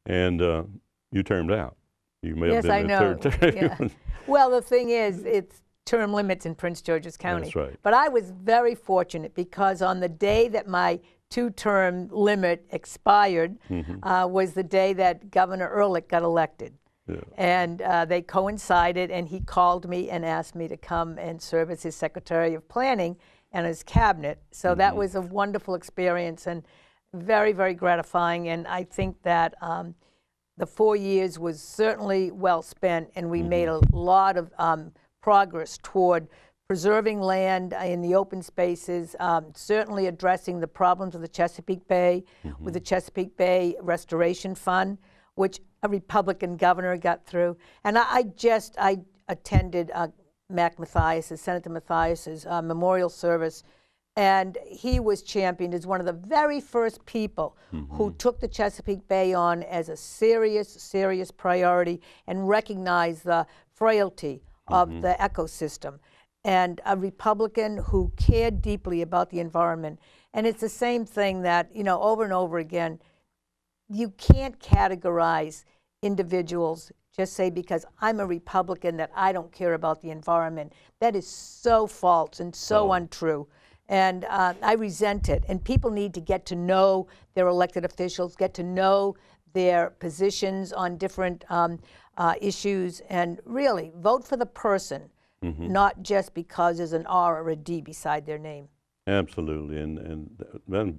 and you termed out. You may have Yes, I been the know. third term. Yeah. Well, the thing is, it's term limits in Prince George's County. That's right. But I was very fortunate because on the day that my two-term limit expired was the day that Governor Ehrlich got elected. Yeah. And they coincided, and he called me and asked me to come and serve as his Secretary of Planning and his cabinet. So that was a wonderful experience and very, very gratifying. And I think that the 4 years was certainly well spent, and we made a lot of progress toward preserving land in the open spaces, certainly addressing the problems of the Chesapeake Bay with the Chesapeake Bay Restoration Fund, which a Republican governor got through. And I attended Senator Mathias's memorial service, and he was championed as one of the very first people who took the Chesapeake Bay on as a serious, serious priority and recognized the frailty of the ecosystem. And a Republican who cared deeply about the environment. And it's the same thing that, you know, over and over again, you can't categorize individuals, just say because I'm a Republican that I don't care about the environment. That is so false and so untrue. And I resent it. And people need to get to know their elected officials, get to know their positions on different issues, and really vote for the person, not just because there's an R or a D beside their name. Absolutely, and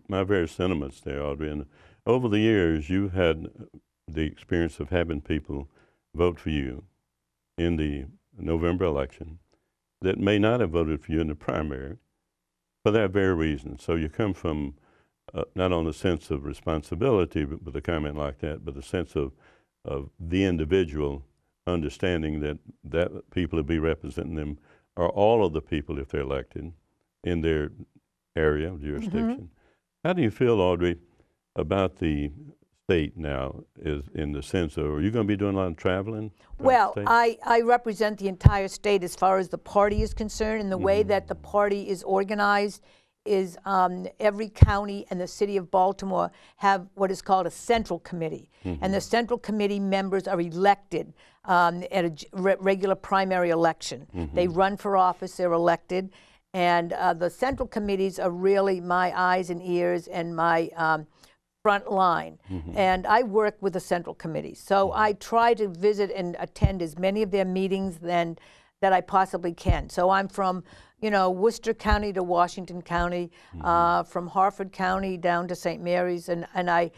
my very sentiments there, Audrey. And over the years, you've had the experience of having people vote for you in the November election that may not have voted for you in the primary for that very reason. So you come from not only a sense of responsibility with a comment like that, but a sense of the individual understanding that people who be representing them are all of the people, if they're elected, in their area of jurisdiction. How do you feel, Audrey, about the state now, is in the sense of, are you going to be doing a lot of traveling? Well, I represent the entire state as far as the party is concerned, and the way that the party is organized is every county and the city of Baltimore have what is called a central committee. And the central committee members are elected at a regular primary election. They run for office, they're elected, and the central committees are really my eyes and ears and my front line. And I work with the central committee. So I try to visit and attend as many of their meetings that I possibly can. So I'm from, you know, Worcester County to Washington County, from Harford County down to St. Mary's, and I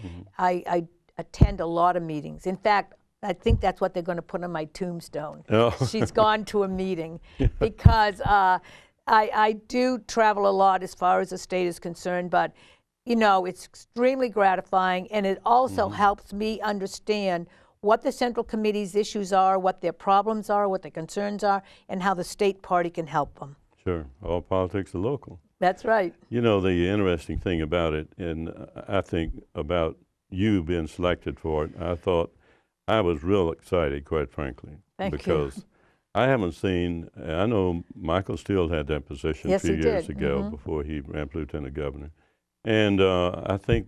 attend a lot of meetings. In fact, I think that's what they're going to put on my tombstone. She's gone to a meeting, because I do travel a lot as far as the state is concerned, but you know, it's extremely gratifying, and it also helps me understand what the Central Committee's issues are, what their problems are, what their concerns are, and how the state party can help them. Sure. All politics are local. That's right. You know, the interesting thing about it, and I think about you being selected for it, I thought I was real excited, quite frankly. Thank you. Because I haven't seen, I know Michael Steele had that position a few years ago before he ran for lieutenant governor. And I think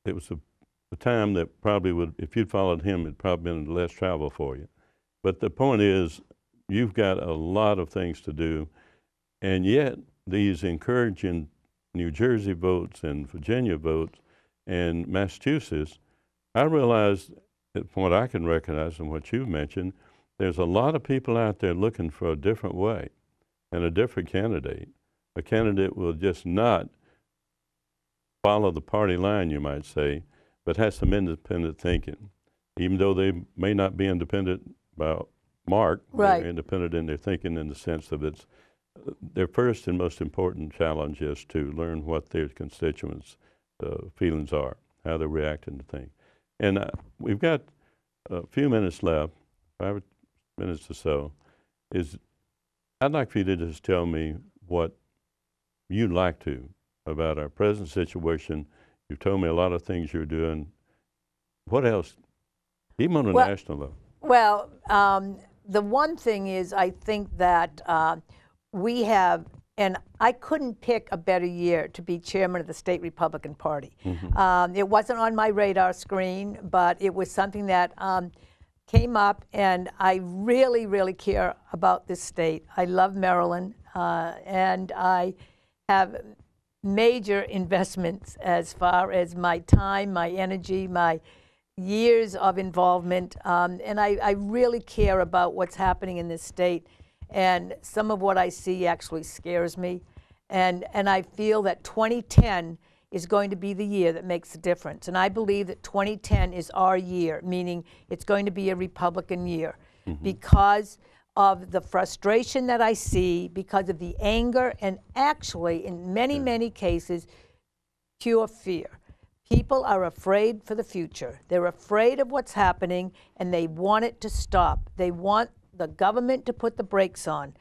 it was a time that probably would, if you'd followed him, it'd probably been less travel for you. But the point is, you've got a lot of things to do, and yet these encouraging New Jersey votes and Virginia votes and Massachusetts, I realize, from what I can recognize and what you've mentioned, there's a lot of people out there looking for a different way and a different candidate. A candidate will just not follow the party line, you might say, but has some independent thinking. Even though they may not be independent by mark, they're independent in their thinking, in the sense of their first and most important challenge is to learn what their constituents' feelings are, how they're reacting to things. And we've got a few minutes left, 5 minutes or so. I'd like for you to just tell me what you'd like to about our present situation. You've told me a lot of things you're doing. What else, even on a national level? Well, the one thing is, I think that we have And I couldn't pick a better year to be chairman of the state Republican Party. It wasn't on my radar screen, but it was something that came up, and I really, really care about this state. I love Maryland, and I have major investments as far as my time, my energy, my years of involvement, and I really care about what's happening in this state. And some of what I see actually scares me. And I feel that 2010 is going to be the year that makes a difference. And I believe that 2010 is our year, meaning it's going to be a Republican year, because of the frustration that I see, because of the anger, and actually, in many, many cases, pure fear. People are afraid for the future. They're afraid of what's happening, and they want it to stop. They want the government to put the brakes on.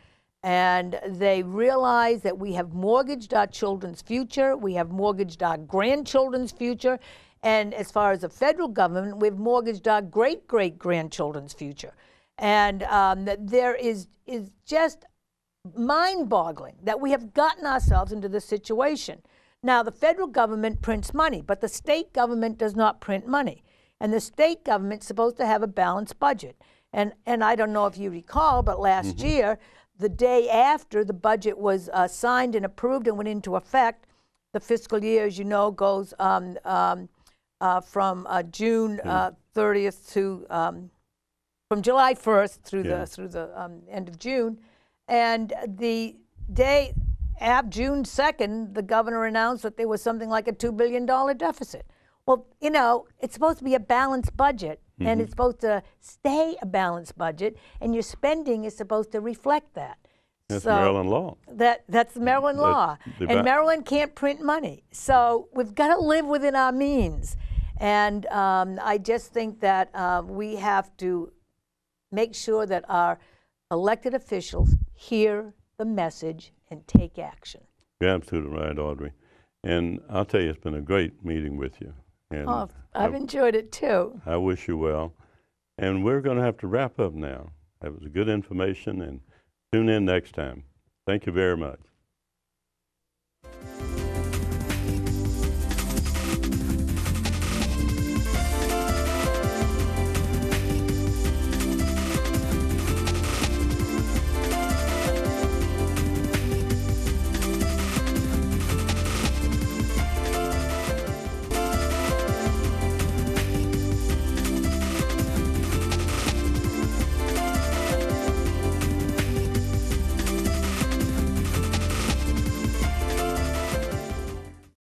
And they realize that we have mortgaged our children's future, we have mortgaged our grandchildren's future, and as far as the federal government, we've mortgaged our great-great-grandchildren's future. And there is just mind-boggling that we have gotten ourselves into this situation. Now, the federal government prints money, but the state government does not print money. And the state government's supposed to have a balanced budget. And I don't know if you recall, but last year, the day after the budget was signed and approved and went into effect, the fiscal year, as you know, goes from June 30th to from July 1st through the end of June. And the day after June 2nd, the governor announced that there was something like a $2 billion deficit. Well, you know, it's supposed to be a balanced budget, and it's supposed to stay a balanced budget, and your spending is supposed to reflect that. That's Maryland law. That's Maryland law. And Maryland can't print money. So we've got to live within our means. And I just think that we have to make sure that our elected officials hear the message and take action. You're absolutely right, Audrey. And I'll tell you, it's been a great meeting with you. And I've enjoyed it too. I wish you well. And we're going to have to wrap up now. That was good information, and tune in next time. Thank you very much.